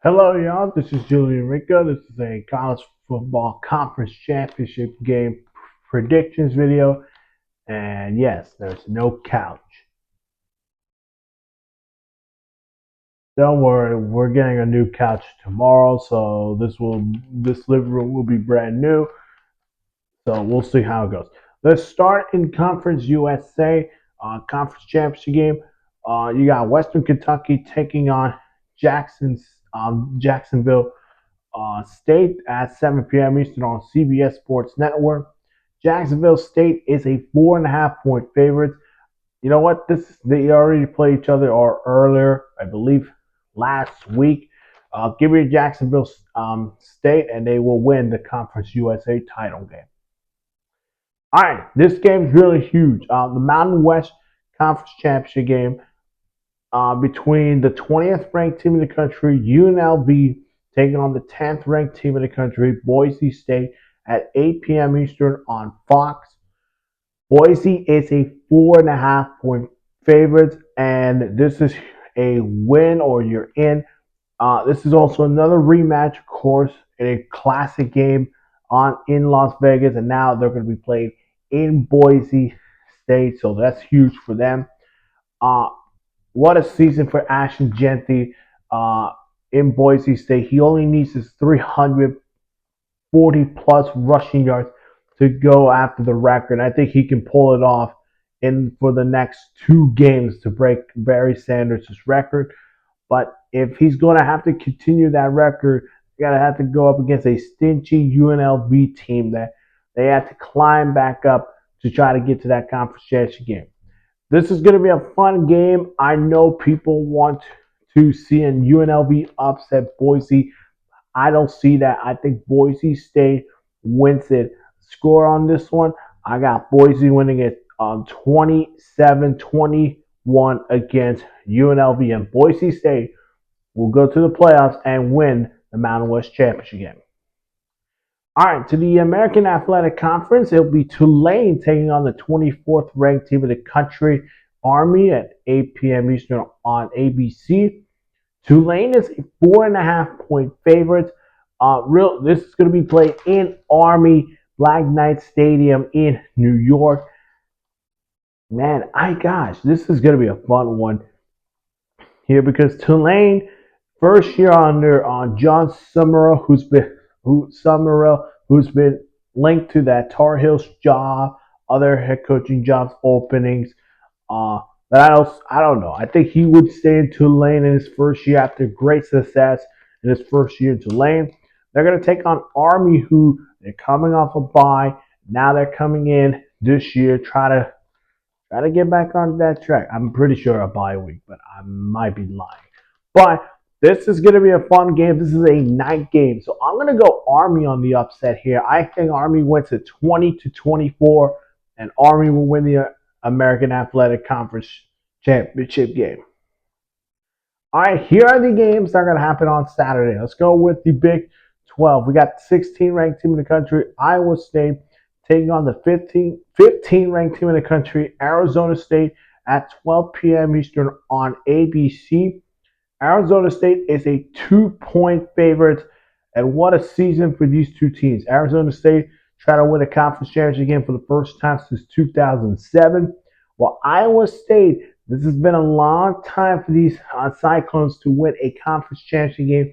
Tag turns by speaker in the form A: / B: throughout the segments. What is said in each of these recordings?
A: Hello, y'all. This is Julian Rico. This is a college football conference championship game predictions video. And yes, there's no couch. Don't worry, we're getting a new couch tomorrow, so this living room will be brand new. So we'll see how it goes. Let's start in Conference USA, conference championship game. You got Western Kentucky taking on Jacksonville State at 7 p.m. Eastern on CBS Sports Network. Jacksonville State is a 4.5 point favorite. You know what? They already played each other or earlier, I believe, last week. Give me Jacksonville State, and they will win the Conference USA title game. All right, this game is really huge. The Mountain West Conference Championship game between the 20th ranked team in the country, UNLV, taking on the 10th ranked team in the country, Boise State, at 8 p.m. Eastern on Fox. Boise is a 4.5 point favorite, and this is a win or you're in. This is also another rematch, of course, in a classic game in Las Vegas, and now they're going to be played in Boise State, so that's huge for them. Uh, what a season for Ashton Jeanty in Boise State. He only needs his 340 plus rushing yards to go after the record. I think he can pull it off in for the next two games to break Barry Sanders' record. But if he's going to have to continue that record, you got to have to go up against a stingy UNLV team that they have to climb back up to try to get to that conference championship game. This is going to be a fun game. I know people want to see an UNLV upset Boise. I don't see that. I think Boise State wins it. Score on this one, I got Boise winning it on 27-21 against UNLV. And Boise State will go to the playoffs and win the Mountain West Championship game. All right, to the American Athletic Conference, it'll be Tulane taking on the 24th ranked team of the country, Army, at 8 p.m. Eastern on ABC. Tulane is a 4.5 point favorite. This is going to be played in Army Black Knight Stadium in New York. Man, this is going to be a fun one here because Tulane, first year under John Summerall, who's been linked to that Tar Heels job, other head coaching jobs openings. But I don't know. I think he would stay in Tulane in his first year after great success in his first year in Tulane. They're going to take on Army, who they're coming off a bye. Now they're coming in this year, try to get back on that track. I'm pretty sure a bye week, but I might be lying. But this is going to be a fun game. This is a night game, so I'm going to go Army on the upset here. I think Army wins it 20-24, and Army will win the American Athletic Conference Championship game. All right, here are the games that are going to happen on Saturday. Let's go with the Big 12. We got the 16th ranked team in the country, Iowa State, taking on the 15th ranked team in the country, Arizona State, at 12 p.m. Eastern on ABC. Arizona State is a 2 point favorite, and what a season for these two teams. Arizona State trying to win a conference championship game for the first time since 2007. While Iowa State, this has been a long time for these Cyclones to win a conference championship game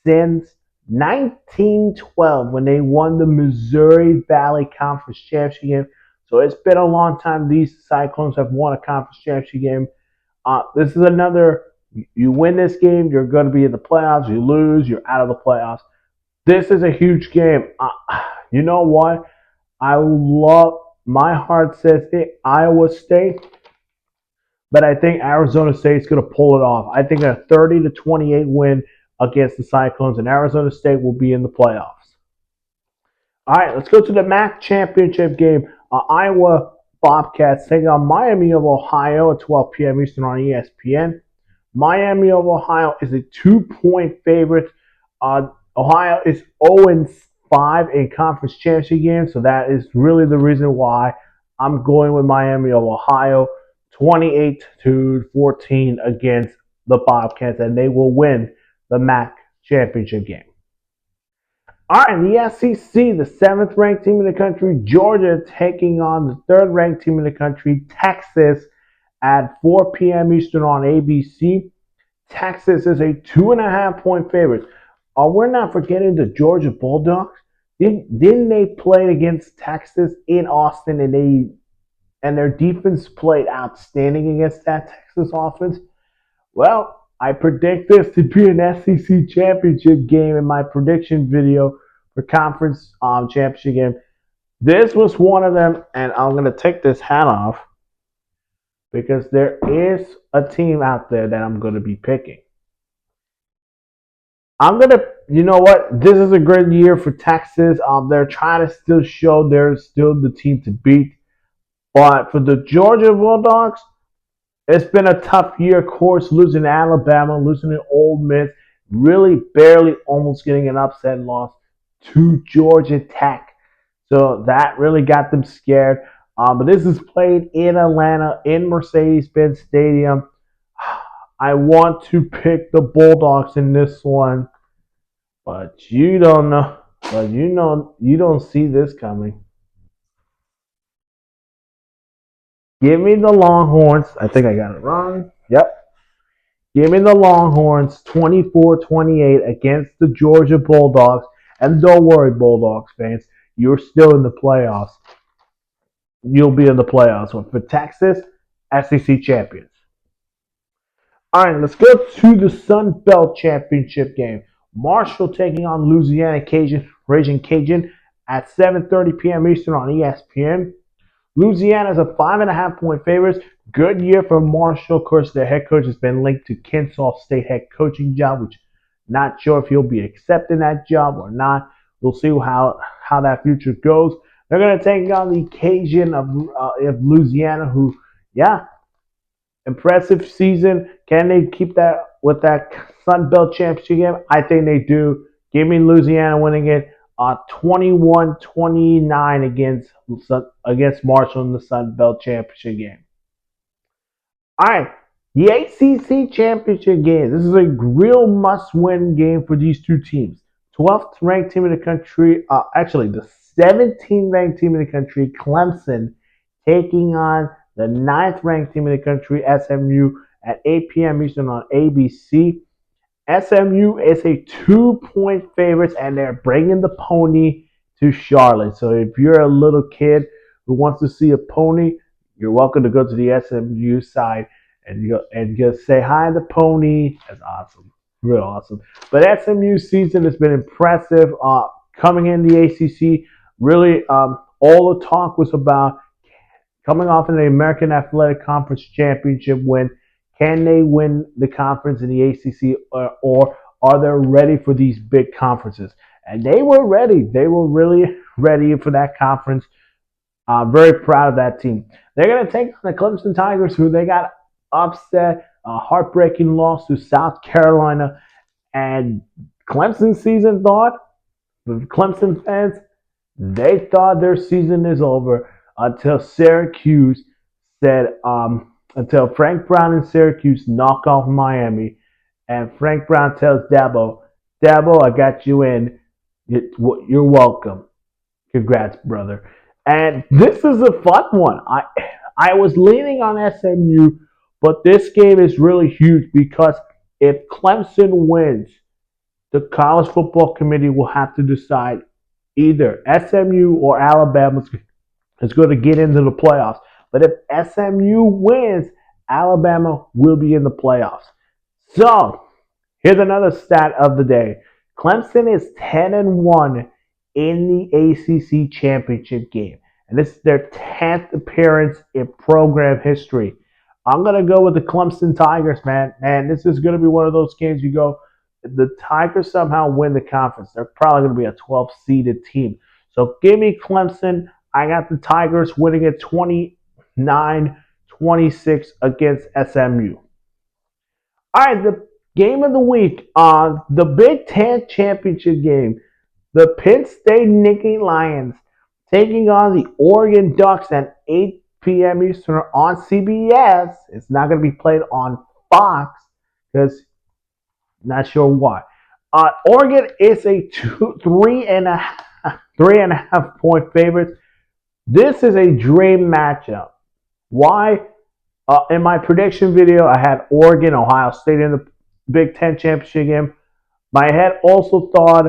A: since 1912 when they won the Missouri Valley Conference Championship game. So it's been a long time these Cyclones have won a conference championship game. This is another, you win this game, you're going to be in the playoffs. You lose, you're out of the playoffs. This is a huge game. You know what? My heart says Iowa State, but I think Arizona State's going to pull it off. I think a 30-28 win against the Cyclones, and Arizona State will be in the playoffs. All right, let's go to the MAC championship game. Iowa Bobcats taking on Miami of Ohio at 12 p.m. Eastern on ESPN. Miami of Ohio is a 2 point favorite. Ohio is 0-5 in conference championship games, so that is really the reason why I'm going with Miami of Ohio, 28-14 against the Bobcats, and they will win the MAC championship game. All right, in the SEC, the seventh ranked team in the country, Georgia, taking on the third ranked team in the country, Texas, at 4 p.m. Eastern on ABC. Texas is a 2.5 point favorite. We're not forgetting the Georgia Bulldogs. Didn't they play against Texas in Austin and their defense played outstanding against that Texas offense? Well, I predict this to be an SEC championship game in my prediction video for conference championship game. This was one of them, and I'm going to take this hat off because there is a team out there that I'm going to be picking. You know what? This is a great year for Texas. They're trying to still show they're still the team to beat. But for the Georgia Bulldogs, it's been a tough year, of course, losing to Alabama, losing to Ole Miss, really barely almost getting an upset loss to Georgia Tech. So that really got them scared. But this is played in Atlanta, in Mercedes-Benz Stadium. I want to pick the Bulldogs in this one, but you don't know. But you don't see this coming. Give me the Longhorns. I think I got it wrong. Yep. Give me the Longhorns 24-28 against the Georgia Bulldogs. And don't worry, Bulldogs fans. You're still in the playoffs. You'll be in the playoffs. For Texas, SEC champions. All right, let's go to the Sun Belt Championship game. Marshall taking on Louisiana Cajun, Raging Cajun at 7:30 p.m. Eastern on ESPN. Louisiana is a 5.5 point favorite. Good year for Marshall. Of course, their head coach has been linked to Kennesaw State head coaching job, which not sure if he'll be accepting that job or not. We'll see how that future goes. They're going to take on the Cajun of Louisiana, who, yeah, impressive season. Can they keep that with that Sun Belt Championship game? I think they do. Give me Louisiana winning it 21-29 against Marshall in the Sun Belt Championship game. All right, the ACC Championship game. This is a real must-win game for these two teams. 12th ranked team in the country, actually the 17th ranked team in the country, Clemson, taking on the 9th ranked team in the country, SMU, at 8 p.m. Eastern on ABC. SMU is a 2 point favorite, and they're bringing the pony to Charlotte. So if you're a little kid who wants to see a pony, you're welcome to go to the SMU side and just say hi to the pony. That's awesome, real awesome. But SMU season has been impressive. Coming in the ACC, really, all the talk was about coming off in the American Athletic Conference Championship win. Can they win the conference in the ACC, or are they ready for these big conferences? And they were ready. They were really ready for that conference. Very proud of that team. They're going to take on the Clemson Tigers, who they got upset, a heartbreaking loss to South Carolina. And Clemson season thought, the Clemson fans, they thought their season is over until Syracuse said, until Frank Brown and Syracuse knock off Miami, and Frank Brown tells Dabo, I got you in. You're welcome. Congrats, brother. And this is a fun one. I was leaning on SMU, but this game is really huge because if Clemson wins, the College Football Committee will have to decide either SMU or Alabama is going to get into the playoffs. But if SMU wins, Alabama will be in the playoffs. So, here's another stat of the day. Clemson is 10-1 in the ACC championship game. And this is their 10th appearance in program history. I'm going to go with the Clemson Tigers, man. And this is going to be one of those games you go, if the Tigers somehow win the conference, they're probably going to be a 12-seeded team. So give me Clemson. I got the Tigers winning it 29-26 against SMU. All right, the game of the week, the Big Ten championship game. The Penn State Nittany Lions taking on the Oregon Ducks at 8 p.m. Eastern on CBS. It's not going to be played on Fox because not sure why. Oregon is a 3.5 point favorite. This is a dream matchup. Why? In my prediction video, I had Oregon, Ohio State in the Big Ten championship game. My head also thought,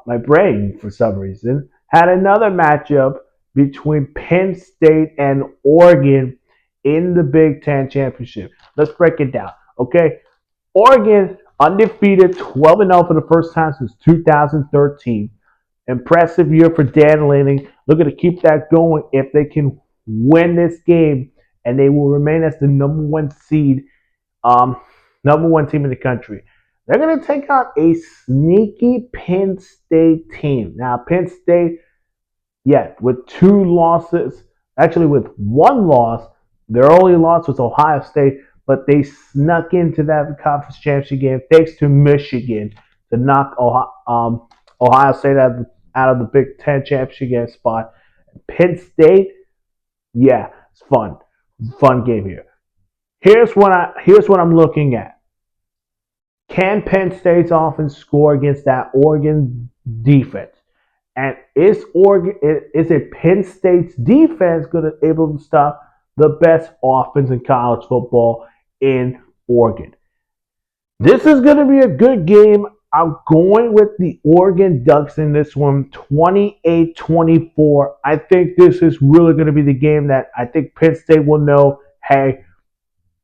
A: my brain, for some reason, had another matchup between Penn State and Oregon in the Big Ten championship. Let's break it down. Okay, Oregon undefeated, 12-0 for the first time since 2013. Impressive year for Dan Lanning. Looking to keep that going if they can win this game, and they will remain as the number one seed, um, number one team in the country. They're going to take on a sneaky Penn State team. Now, Penn State, yeah, with 2 losses, actually with 1 loss, their only loss was Ohio State, but they snuck into that conference championship game thanks to Michigan to knock Ohio State out of the Big Ten championship game spot. Penn State, yeah, it's fun game here. Here's what I'm looking at. Can Penn State's offense score against that Oregon defense? And is it Penn State's defense going to be able to stop the best offense in college football in Oregon? This is going to be a good game. I'm going with the Oregon Ducks in this one, 28-24. I think this is really going to be the game that I think Penn State will know, hey,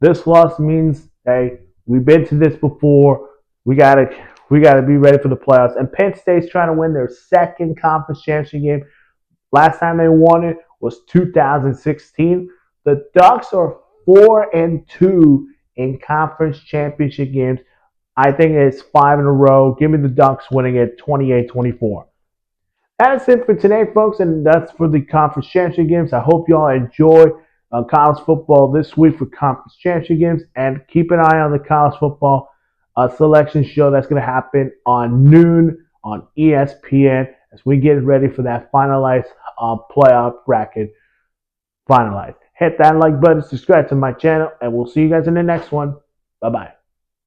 A: this loss means, hey, we've been to this before. We gotta be ready for the playoffs. And Penn State's trying to win their second conference championship game. Last time they won it was 2016. The Ducks are 4-2 in conference championship games. I think it's 5 in a row. Give me the Ducks winning it 28-24. That's it for today, folks, and that's for the conference championship games. I hope you all enjoy college football this week for conference championship games, and keep an eye on the college football selection show that's going to happen on noon on ESPN as we get ready for that finalized playoff bracket finalized. Hit that like button, subscribe to my channel, and we'll see you guys in the next one. Bye-bye.